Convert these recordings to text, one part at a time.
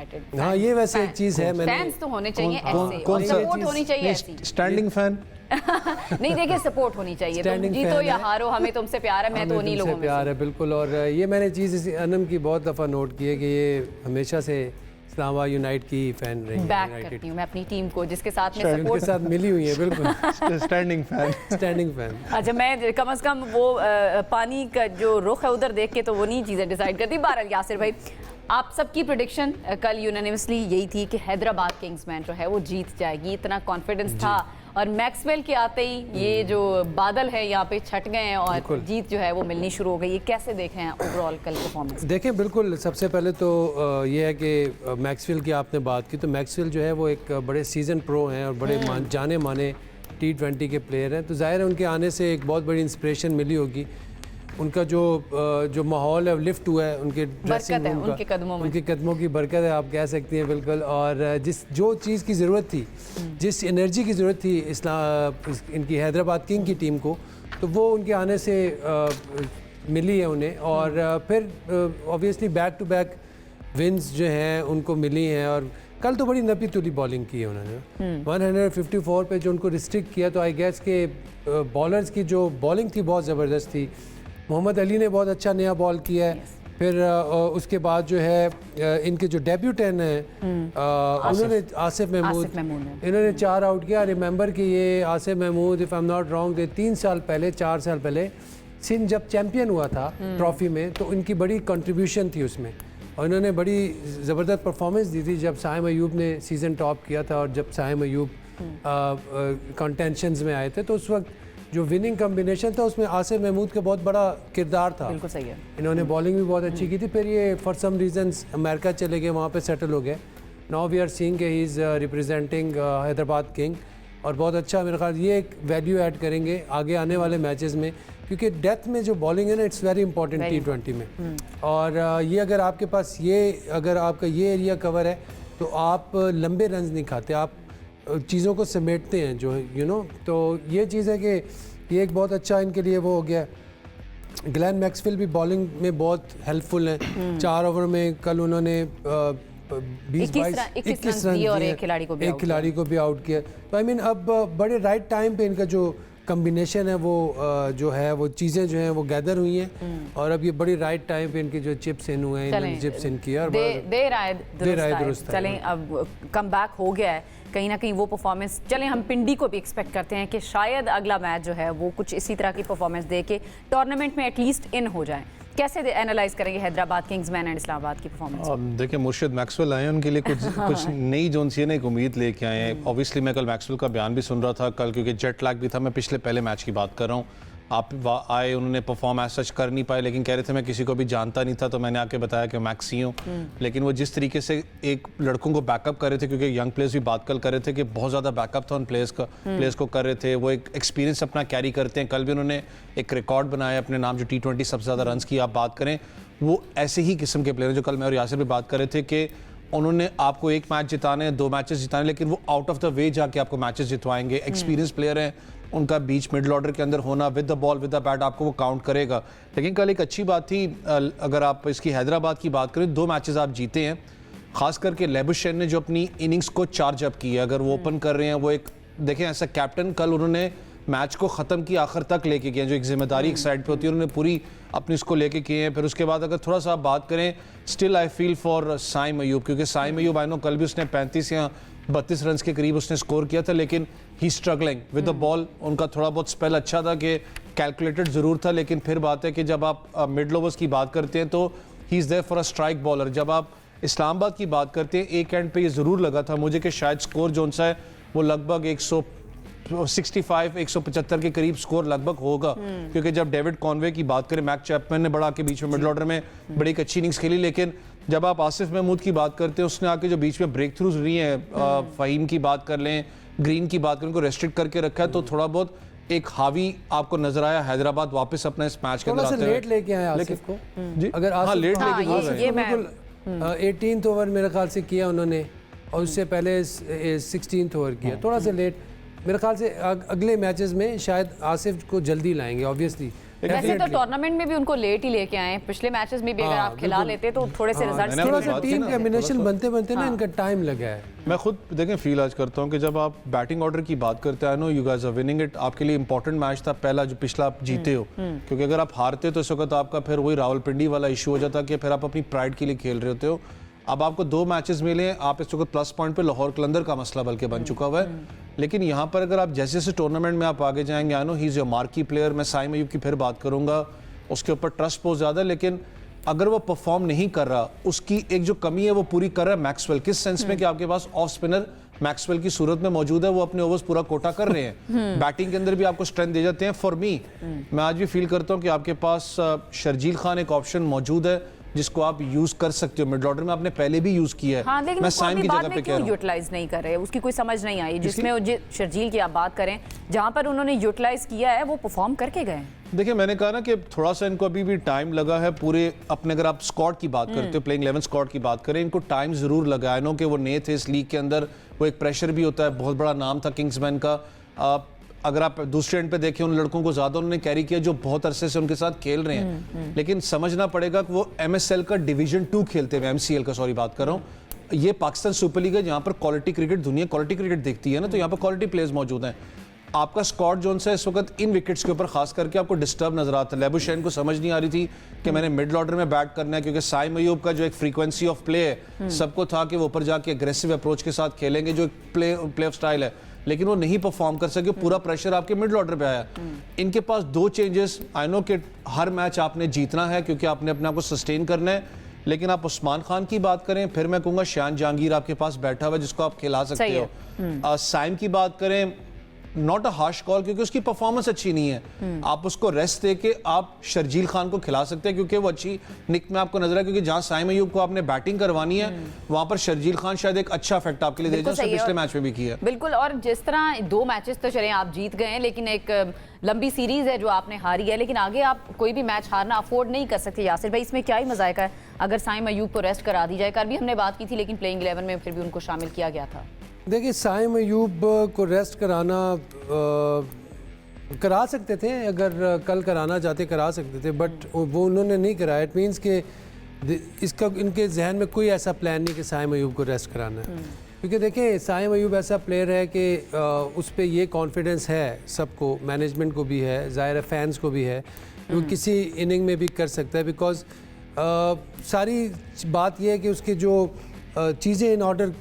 United. हाँ ये वैसे एक चीज़ है, मैंने फैंस तो होने चाहिए ऐसे, कौन सा सपोर्ट होनी चाहिए ऐसी। स्टैंडिंग फैन नहीं देखिए, सपोर्ट होनी चाहिए, तुम Standing जीतो fan या है। हारो हमें तुमसे प्यार है, मैं तो उन्हीं लोगों में प्यार से। है बिल्कुल। और ये मैंने चीज़ इसी अनम की बहुत दफ़ा नोट की है कि ये हमेशा से इस्लामाबाद यूनाइट की फ़ैन रही है, बैक यूनाइटेड करती हूँ मैं अपनी टीम को जिसके साथ में उनके सपोर्ट। साथ मिली हुई है बिल्कुल। Standing fan standing fan. अच्छा, मैं कम से कम वो पानी का जो रुख है उधर देख के तो वो नहीं चीज़ें डिसाइड करती। बहरहाल यासिर भाई, आप सबकी प्रेडिक्शन कल यूनानिमसली यही थी कि हैदराबाद किंग्स मैच जो है वो जीत जाएगी, इतना कॉन्फिडेंस था। और मैक्सवेल के आते ही ये जो बादल है यहाँ पे छट गए हैं और जीत जो है वो मिलनी शुरू हो गई। ये कैसे देख रहे हैं ओवरऑल कल परफॉर्मेंस? देखें बिल्कुल, सबसे पहले तो ये है कि मैक्सवेल की आपने बात की, तो मैक्सवेल जो है वो एक बड़े सीजन प्रो हैं और बड़े जाने माने T20 के प्लेयर हैं, तो ज़ाहिर है उनके आने से एक बहुत बड़ी इंस्पिरेशन मिली होगी। उनका जो माहौल है लिफ्ट हुआ है, उनके ड्रेसिंग रूम का, उनके कदमों की बरकत है आप कह सकती हैं बिल्कुल। और जो चीज़ की ज़रूरत थी, जिस एनर्जी की ज़रूरत थी इनकी हैदराबाद किंग की टीम को, तो वो उनके आने से मिली है उन्हें। और फिर obviously back to back wins जो हैं उनको मिली हैं। और कल तो बड़ी नपी तुली बॉलिंग की है उन्होंने, 154 पे जो उनको रिस्ट्रिक्ट किया, तो आई गेस के बॉलर्स की जो बॉलिंग थी बहुत ज़बरदस्त थी। मोहम्मद अली ने बहुत अच्छा नया बॉल किया है। फिर उसके बाद जो है इनके जो डेब्यूटेंट हैं उन्होंने आसिफ महमूद, इन्होंने 4 आउट किया। रिमेंबर कि ये Asif Mahmood, if I am not wrong, 3 साल पहले 4 साल पहले सिंध जब चैम्पियन हुआ था ट्रॉफी में, तो इनकी बड़ी कंट्रीब्यूशन थी उसमें और इन्होंने बड़ी ज़बरदस्त परफॉर्मेंस दी थी जब साइम अयूब ने सीज़न टॉप किया था। और जब साइम अयूब कंटेंशंस में आए थे, तो उस वक्त जो विनिंग कम्बिनेशन था उसमें आसिफ महमूद का बहुत बड़ा किरदार था। बिल्कुल सही है। इन्होंने बॉलिंग भी बहुत अच्छी की थी। फिर ये फॉर सम रीजंस अमेरिका चले गए, वहाँ पे सेटल हो गए। Now we are seeing he is representing Hyderabad king, और बहुत अच्छा मेरे ख्याल ये एक वैल्यू ऐड करेंगे आगे आने वाले मैचेस में, क्योंकि डेथ में जो बॉलिंग है ना, इट्स वेरी इंपॉर्टेंट T20 में। और ये अगर आपके पास अगर आपका ये एरिया कवर है तो आप लंबे रन नहीं खाते, आप चीज़ों को समेटते हैं जो तो ये चीज़ है कि ये एक बहुत अच्छा इनके लिए वो हो गया। ग्लेन मैक्सवेल भी बॉलिंग में बहुत हेल्पफुल हैं। 4 ओवर में कल उन्होंने 20-21 रन दिए और एक खिलाड़ी को भी आउट किया। तो आई मीन अब बड़े राइट टाइम पे इनका जो कम्बिनेशन है वो जो है वो चीज़ें जो हैं वो गैदर हुई हैं। और अब ये बड़ी राइट टाइम पे इनके जो चिप्स इन हुए हैं, इन्होंने चिप्स इन किया और देर आए दुरुस्त। चलें, अब कम बैक हो गया है कहीं ना कहीं वो परफॉर्मेंस। चलें, हम पिंडी को भी एक्सपेक्ट करते हैं कि शायद अगला मैच जो है वो कुछ इसी तरह की परफॉर्मेंस दे के टूर्नामेंट में एटलीस्ट इन हो जाए। कैसे एनालाइज करेंगे Hyderabad Kings man and Islamabad की परफॉर्मेंस? देखिए, मुर्शिद मैक्सवेल आए हैं, उनके लिए कुछ नई जोन सी एक उम्मीद लेके आए हैं। ऑब्वियसली मैं कल मैक्सवेल का बयान भी सुन रहा था कल, क्योंकि जेट लैग भी था। मैं पिछले पहले मैच की बात कर रहा हूँ। आप आए, उन्होंने परफॉर्म एज सच कर नहीं पाए, लेकिन कह रहे थे मैं किसी को भी जानता नहीं था, तो मैंने आके बताया कि मैक्सी हूँ। लेकिन वो जिस तरीके से एक लड़कों को बैकअप कर रहे थे, क्योंकि यंग प्लेयर्स भी बात कल कर रहे थे कि बहुत ज़्यादा बैकअप था उन प्लेयर्स को कर रहे थे। वो एक एक्सपीरियंस अपना कैरी करते हैं। कल भी उन्होंने एक रिकॉर्ड बनाया अपने नाम, जो T20 सबसे ज़्यादा रन की आप बात करें, वो ऐसे ही किस्म के प्लेयर जो कल मैं और यासिर भी बात कर रहे थे कि उन्होंने आपको एक मैच जिताने, 2 मैचेस जिताने, लेकिन वो आउट ऑफ द वे जाके आपको मैचेस जितवाएंगे। एक्सपीरियंस प्लेयर हैं, उनका बीच मिडिल ऑर्डर के अंदर होना, with the ball with the bat आपको वो काउंट करेगा। लेकिन कल एक अच्छी बात थी, अगर आप इसकी हैदराबाद की बात करें, 2 मैचेस आप जीते हैं। खास करके लेबुशेन ने जो अपनी इनिंग्स को चार्ज अप की है, अगर वो ओपन कर रहे हैं, वो एक देखें ऐसा कैप्टन कल उन्होंने मैच को ख़त्म किया, आखिर तक लेके गए। जो एक जिम्मेदारी एक साइड पे होती है, उन्होंने पूरी अपनी इसको लेके किए हैं। फिर उसके बाद अगर थोड़ा सा आप बात करें, still I feel for Saim Ayub, क्योंकि साइम अयूब आई नो कल भी उसने 35 या 32 रन के करीब उसने स्कोर किया था, लेकिन ही स्ट्रगलिंग विद द बॉल। उनका थोड़ा बहुत स्पेल अच्छा था कि कैलकुलेटेड ज़रूर था, लेकिन फिर बात है कि जब आप मिडल ओवर्स की बात करते हैं तो he is there for a strike bowler. जब आप इस्लामाबाद की बात करते हैं, एक एंड पे ये ज़रूर लगा था मुझे कि शायद स्कोर जो सा है वो लगभग 165-175 के करीब स्कोर लगभग होगा, क्योंकि जब डेविड कॉनवे की बात करें, मैक चैपमैन ने बड़ा के बीच में मिडिल ऑर्डर में बड़ी एक अच्छी इनिंग्स खेली। लेकिन जब आप आसिफ महमूद की बात करते हैं, उसने आके जो बीच में ब्रेक थ्रूज रही हैं, फ़हीम की बात कर लें, ग्रीन की बात करें, उनको रेस्ट्रिक्ट करके रखा है, तो थोड़ा बहुत एक हावी आपको नजर आया हैदराबाद वापस अपना इस मैच के अंदर आते हैं। लेट लेके आए आसिफ को, अगर हाँ लेट लेके 18th ओवर मेरे ख्याल से किया उन्होंने, और उससे पहले 16th ओवर किया, थोड़ा सा लेट। मेरे ख्याल से अगले मैचेस में शायद आसिफ को जल्दी लाएंगे ऑब्वियसली, वैसे तो टूर्नामेंट में भी उनको लेट ही लेके आए, पिछले मैचेस में भी अगर आप खिला लेते तो थोड़े से रिजल्ट्स मैंने थोड़ा आपको सा बात की टीम ना, कॉम्बिनेशन बनते बनते ना इनका टाइम लगा है। मैं खुद देखें फील आज करता हूँ कि जब आप बैटिंग ऑर्डर की बात करते हैं, no you guys are winning it, आपके लिए इंपॉर्टेंट मैच था पहला जो पिछला आप जीते हो, क्योंकि अगर आप हारते हो तो इस वक्त आपका फिर वही रावलपिंडी वाला इशू हो जाता कि फिर आप अपनी प्राइड के लिए खेल रहे होते हो। अब आपको 2 मैचेस मिले हैं, आप इस वक्त प्लस पॉइंट पे लाहौर कलंदर का मसला बल्कि बन चुका हुआ है। लेकिन यहाँ पर अगर आप जैसे जैसे टूर्नामेंट में आप आगे जाएंगे, I know he is your marquee player, मैं साइम अयूब की फिर बात करूंगा, उसके ऊपर ट्रस्ट बहुत ज़्यादा है, लेकिन अगर वो परफॉर्म नहीं कर रहा, उसकी एक जो कमी है वो पूरी कर रहा है मैक्सवेल। किस सेंस में कि आपके पास ऑफ स्पिनर मैक्सवेल की सूरत में मौजूद है, वो अपने ओवर्स पूरा कोटा कर रहे हैं, बैटिंग के अंदर भी आपको स्ट्रेंथ दे जाते हैं। फॉर मी, मैं आज भी फील करता हूँ कि आपके पास शर्जील खान एक ऑप्शन मौजूद है जिसको आप यूज कर सकते हो, मिड ऑर्डर में आपने पहले भी यूज किया है। हाँ, लेकिन मैं उसको साइम अभी की बाद जगह में पे कह क्यों रहा हूँ, यूटिलाइज नहीं कर रहे, उसकी कोई समझ नहीं आई, जिसमें वो शर्जील की आप बात करें, जहां पर उन्होंने यूटिलाइज किया है वो परफॉर्म करके गए। देखिए मैंने कहा ना कि थोड़ा सा इनको अभी भी टाइम लगा है पूरे अपने, अगर आप स्क्वाड की बात करते हो, प्लेइंग 11 स्क्वाड की बात करें, इनको टाइम जरूर लगा है। नो कि वो नए थे इस लीग के अंदर, वो एक प्रेशर भी होता है, बहुत बड़ा नाम था किंग्समैन का। अगर आप दूसरे एंड पे देखें, उन लड़कों को ज्यादा उन्होंने कैरी किया जो बहुत अरसे से उनके साथ खेल रहे हैं, लेकिन समझना पड़ेगा कि वो MSL का डिवीजन 2 खेलते हुए, MCL का सॉरी बात कर रहा हूँ, ये पाकिस्तान सुपर लीग है जहाँ पर क्वालिटी क्रिकेट, दुनिया क्वालिटी क्रिकेट देखती है ना, तो यहाँ पर क्वालिटी प्लेयर्स मौजूद हैं। आपका स्क्वाड जोन से इस वक्त इन विकेट्स के ऊपर खास करके आपको डिस्टर्ब नजर आता है। लेबुशैन को समझ नहीं आ रही थी कि मैंने मिडिल ऑर्डर में बैट करना है, क्योंकि साइम अयूब का जो एक फ्रीक्वेंसी ऑफ प्ले है, सबको था कि वो ऊपर जाके एग्रेसिव अप्रोच के साथ खेलेंगे, जो प्ले ऑफ स्टाइल है, लेकिन वो नहीं परफॉर्म कर सके, पूरा प्रेशर आपके मिडिल ऑर्डर पे आया। इनके पास 2 चेंजेस, आई नो कि हर मैच आपने जीतना है क्योंकि आपने अपने आप को सस्टेन करना है, लेकिन आप उस्मान खान की बात करें, फिर मैं कहूंगा शान जहांगीर आपके पास बैठा हुआ है जिसको आप खिला सकते हो। साइम की बात करें, नॉट अ हार्श कॉल, क्योंकि उसकी परफॉर्मेंस अच्छी नहीं है, आप उसको रेस्ट देके आप शर्जील खान को खिला सकते हैं, क्योंकि वो अच्छी निक में आपको नजर है, क्योंकि जहां साइम अयूब को आपने बैटिंग करवानी है वहां पर शर्जील खान शायद एक अच्छा इफेक्ट आपके लिए दे जाए, उसने पिछले मैच में भी किया। बिल्कुल, और जिस तरह 2 मैचेस तो चले आप जीत गए हैं, लेकिन एक लंबी सीरीज है जो आपने हारी है, लेकिन आगे आप कोई भी मैच हारना अफोर्ड नहीं कर सकते। यासिर भाई, इसमें क्या ही मजायका है अगर साइम अयूब को रेस्ट करा दी जाए? कल भी हमने बात की थी, लेकिन प्लेइंग 11 में फिर भी उनको शामिल किया गया था। देखिए, साइम अयूब को रेस्ट कराना करा सकते थे, अगर कल कराना चाहते करा सकते थे, बट वो उन्होंने नहीं कराया। इट मीन्स कि इसका इनके जहन में कोई ऐसा प्लान नहीं कि साइम अयूब को रेस्ट कराना है, क्योंकि देखें साइम अयूब ऐसा प्लेयर है कि उस पर ये कॉन्फिडेंस है सबको, मैनेजमेंट को भी है, ज़ाहिर है फैंस को भी है, वो किसी इनिंग में भी कर सकता है, बिकॉज सारी बात यह है कि उसकी जो चीज़ें इन ऑर्डर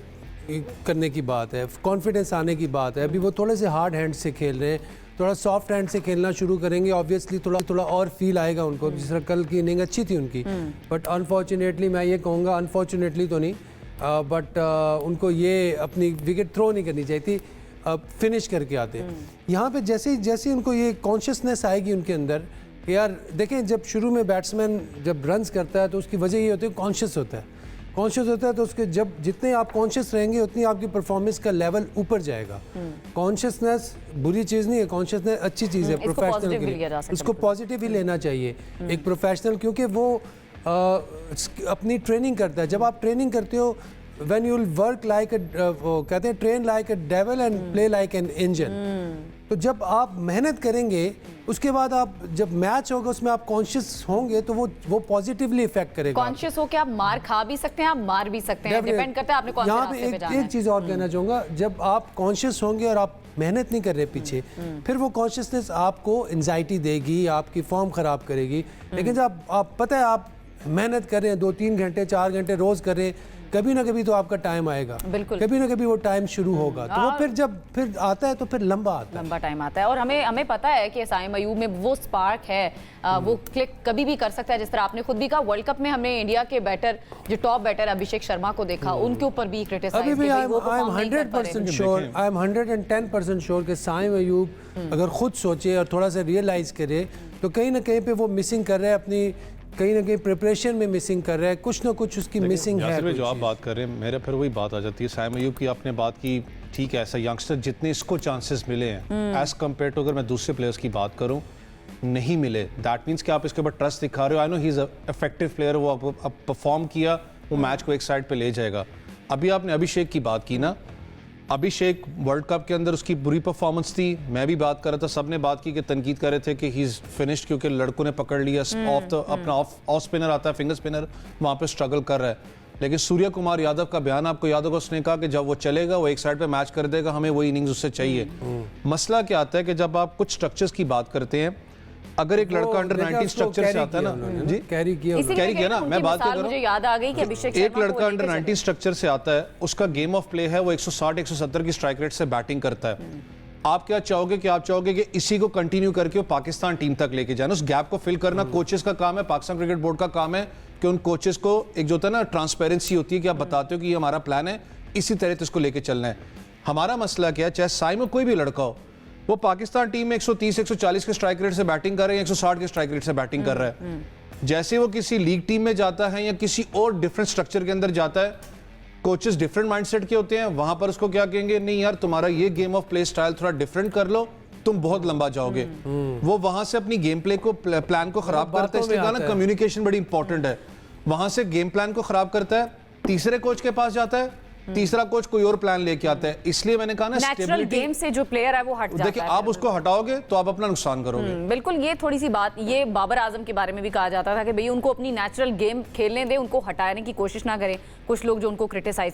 करने की बात है, कॉन्फिडेंस आने की बात है। अभी वो थोड़े से हार्ड हैंड से खेल रहे हैं, थोड़ा सॉफ्ट हैंड से खेलना शुरू करेंगे, ऑब्वियसली थोड़ा और फील आएगा उनको। जिस तरह कल की इनिंग अच्छी थी उनकी, बट अनफॉर्चुनेटली, मैं ये कहूँगा अनफॉर्चुनेटली तो नहीं, बट उनको ये अपनी विकेट थ्रो नहीं करनी चाहिए थी, फिनिश करके आते। यहाँ पे जैसे उनको ये कॉन्शियसनेस आएगी उनके अंदर, यार देखें, जब शुरू में बैट्समैन जब रन्स करता है तो उसकी वजह ये होती है कॉन्शियस होता है, तो उसके जब जितने आप कॉन्शियस रहेंगे उतनी आपकी परफॉर्मेंस का लेवल ऊपर जाएगा। कॉन्शियसनेस बुरी चीज़ नहीं है, कॉन्शियसनेस अच्छी चीज़ है प्रोफेशनल के लिए, उसको पॉजिटिव ही लेना चाहिए एक प्रोफेशनल, क्योंकि वो अपनी ट्रेनिंग करता है। जब आप ट्रेनिंग करते हो, when you will work like कहते हैं train like a devil and play like an engine, तो जब आप मेहनत करेंगे उसके बाद आप जब मैच होगा उसमें आप कॉन्शियस होंगे तो वो पॉजिटिवली इफेक्ट करेगा। कॉन्शियस हो के आप मार खा भी सकते हैं, आप मार भी सकते हैं, डिपेंड करता है आपने कौन से रास्ते पे जाना है। एक चीज़ और कहना चाहूँगा, जब आप कॉन्शियस होंगे और आप मेहनत नहीं कर रहे पीछे, फिर वो कॉन्शियसनेस आपको एंजाइटी देगी, आपकी फॉर्म ख़राब करेगी। लेकिन जब आप पता है आप मेहनत कर रहे हैं, 2-3 घंटे 4 घंटे रोज़ कर रहे हैं, कभी ना कभी तो आपका टाइम आएगा, बिल्कुल कभी ना कभी वो टाइम शुरू होगा, तो वो फिर आता है तो फिर लंबा टाइम आता है। और हमें पता है कि साइम अयूब में वो स्पार्क है, वो क्लिक कभी भी कर सकता है। जिस तरह आपने खुद भी कहा, वर्ल्ड कप में हमने इंडिया के बैटर, जो टॉप बैटर अभिषेक शर्मा को देखा, उनके ऊपर भी क्रिटिसाइज अभी भी आई एम 110% श्योर कि साइम अयूब अगर खुद सोचे और थोड़ा सा रियलाइज करे तो कहीं ना कहीं पे वो मिसिंग कर रहे हैं, अपनी कहीं ना कहीं प्रिपरेशन में मिसिंग कर रहा है, कुछ ना कुछ उसकी मिसिंग है। जो आप बात कर रहे हैं, मेरे फिर वही बात आ जाती है, साइम अयूब की आपने बात की, ठीक है, ऐसा यंगस्टर जितने इसको चांसेस मिले हैं एज कम्पेयर टू, अगर मैं दूसरे प्लेयर्स की बात करूं, नहीं मिले। दैट मीन्स कि आप इसके ऊपर ट्रस्ट दिखा रहे हो। I know he is effective player, वो अब परफॉर्म किया, वो मैच को एक साइड पे ले जाएगा। अभी आपने अभिषेक की बात की ना, अभिषेक वर्ल्ड कप के अंदर उसकी बुरी परफॉर्मेंस थी, मैं भी बात कर रहा था, सबने बात की कि तनकीद कर रहे थे कि ही इज फिनिश्ड क्योंकि लड़कों ने पकड़ लिया अपना ऑफ स्पिनर आता है, फिंगर स्पिनर वहाँ पे स्ट्रगल कर रहा है। लेकिन सूर्य कुमार यादव का बयान आपको याद होगा, उसने कहा कि जब वो चलेगा वो एक साइड पे मैच कर देगा, हमें वही इनिंग्स उससे चाहिए। मसला क्या आता है कि जब आप कुछ स्ट्रक्चर्स की बात करते हैं, अगर एक लड़का अंडर 19 स्ट्रक्चर से आता है ना जी, कैरी किया इसीलिए कैरी किया कहते ना, हैं, मैं उनकी बात तो मिसाल कर रहा मुझे हूं। याद आ गई कि अभिषेक एक शर्मा को लड़का वो अंडर लेके 19 स्ट्रक्चर से आता है, उसका गेम ऑफ प्ले है वो 160-170 की स्ट्राइक रेट से बैटिंग करता है। आप क्या चाहोगे कि आप चाहोगे कि इसी को कंटिन्यू करके वो पाकिस्तान टीम तक लेके जाना, उस गैप को फिल करना कोचेस का काम है, पाकिस्तान क्रिकेट बोर्ड का काम है कि उन कोचेस को एक जो होता है ना ट्रांसपेरेंसी होती है कि आप बताते हो कि ये हमारा प्लान है, इसी तरह तो इसको लेके चलना है। हमारा मसला क्या है, चाहे साई में कोई भी लड़का हो, वो पाकिस्तान टीम में 130-140 के स्ट्राइक रेट से बैटिंग कर रहे हैं, 160 के स्ट्राइक रेट से बैटिंग कर रहा है। जैसे वो किसी लीग टीम में जाता है या किसी और डिफरेंट स्ट्रक्चर के अंदर जाता है, कोचेस डिफरेंट माइंडसेट के होते हैं, वहां पर उसको क्या कहेंगे, नहीं यार तुम्हारा ये गेम ऑफ प्ले स्टाइल थोड़ा डिफरेंट कर लो, तुम बहुत लंबा जाओगे। वो वहां से अपनी गेम प्ले को प्लान को खराब करता है, इसलिए कहा ना कम्युनिकेशन बड़ी इंपॉर्टेंट है। वहां से गेम प्लान को खराब करता है, तीसरे कोच के पास जाता है, तीसरा कोच कोई और प्लान लेके आता है। इसलिए मैंने कहा ना नेचुरल गेम से जो प्लेयर है वो हट जाता है। देखिए आप उसको हटाओगे तो आप अपना नुकसान करोगे। बिल्कुल, ये थोड़ी सी बात, ये बाबर आजम के बारे में भी कहा जाता था कि भाई उनको अपनी नेचुरल गेम खेलने दे, उनको हटाने की कोशिश ना करें। कुछ लोग जो उनको क्रिटिसाइज